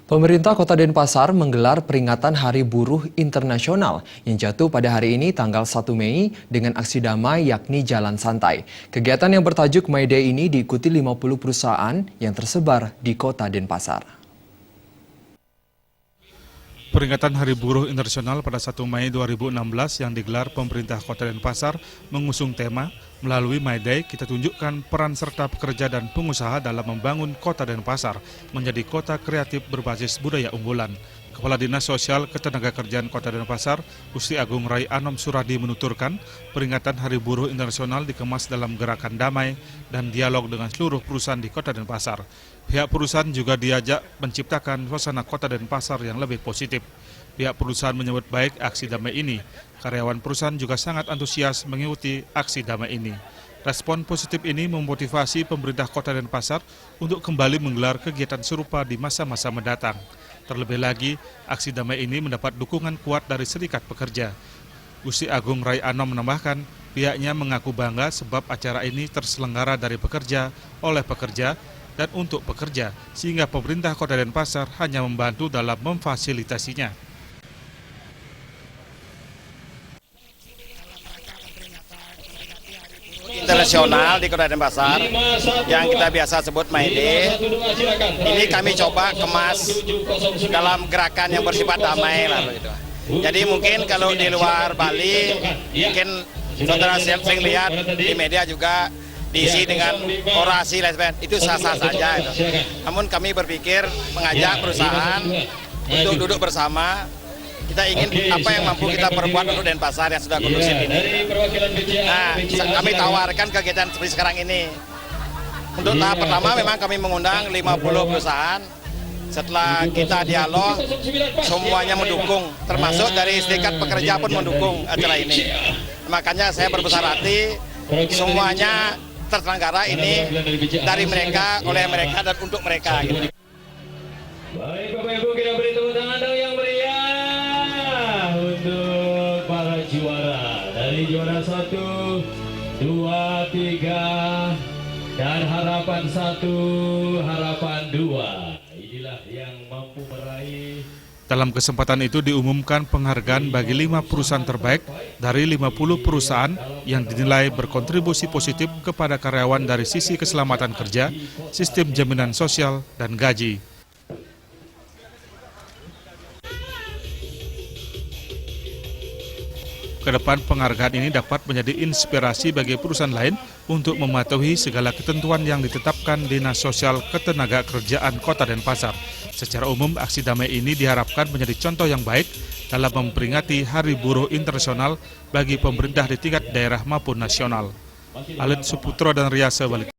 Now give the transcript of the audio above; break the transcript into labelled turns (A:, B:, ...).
A: Pemerintah Kota Denpasar menggelar peringatan Hari Buruh Internasional yang jatuh pada hari ini tanggal 1 Mei dengan aksi damai yakni Jalan Santai. Kegiatan yang bertajuk May Day ini diikuti 50 perusahaan yang tersebar di Kota Denpasar.
B: Peringatan Hari Buruh Internasional pada 1 Mei 2016 yang digelar pemerintah Kota Denpasar mengusung tema melalui May Day kita tunjukkan peran serta pekerja dan pengusaha dalam membangun Kota Denpasar menjadi kota kreatif berbasis budaya unggulan. Kepala Dinas Sosial Ketenagakerjaan Kota Denpasar, Gusti Agung Rai Anom Suradi menuturkan, peringatan Hari Buruh Internasional dikemas dalam gerakan damai dan dialog dengan seluruh perusahaan di Kota Denpasar. Pihak perusahaan juga diajak menciptakan suasana Kota Denpasar yang lebih positif. Pihak perusahaan menyebut baik aksi damai ini. Karyawan perusahaan juga sangat antusias mengikuti aksi damai ini. Respon positif ini memotivasi pemerintah Kota Denpasar untuk kembali menggelar kegiatan serupa di masa-masa mendatang. Terlebih lagi, aksi damai ini mendapat dukungan kuat dari serikat pekerja. Gusti Agung Rai Anom menambahkan, pihaknya mengaku bangga sebab acara ini terselenggara dari pekerja, oleh pekerja, dan untuk pekerja, sehingga pemerintah Kota Denpasar hanya membantu dalam memfasilitasinya.
C: Internasional di Kota Denpasar yang kita biasa sebut May Day, ini kami coba kemas dalam gerakan yang bersifat damai lah begitu. Jadi mungkin kalau di luar Bali, mungkin saudara sering lihat di media juga diisi dengan orasi dan sebagainya, itu sah-sah saja itu. Namun kami berpikir mengajak perusahaan untuk duduk bersama. Kita ingin apa yang mampu kita perbuat untuk Denpasar yang sudah kondusif ini. Nah, kami tawarkan kegiatan seperti sekarang ini. Untuk tahap pertama memang kami mengundang 50 perusahaan. Setelah kita dialog, semuanya mendukung, termasuk dari serikat pekerja pun mendukung acara ini. Makanya saya berbesar hati, semuanya terselenggara ini dari mereka, oleh mereka, dan untuk mereka. Gitu.
D: Baik Bapak Ibu, kita beri tepuk tangan yang meriah untuk para juara. Dari juara 1, 2, 3, dan harapan 1, harapan 2. Inilah yang mampu meraih.
B: Dalam kesempatan itu diumumkan penghargaan bagi 5 perusahaan terbaik dari 50 perusahaan yang dinilai berkontribusi positif kepada karyawan dari sisi keselamatan kerja, sistem jaminan sosial, dan gaji. Kedepan penghargaan ini dapat menjadi inspirasi bagi perusahaan lain untuk mematuhi segala ketentuan yang ditetapkan Dinas Sosial Ketenagakerjaan Kota Denpasar. Secara umum, aksi damai ini diharapkan menjadi contoh yang baik dalam memperingati Hari Buruh Internasional bagi pemerintah di tingkat daerah maupun nasional. Alit Suputro dan Riasa Balik.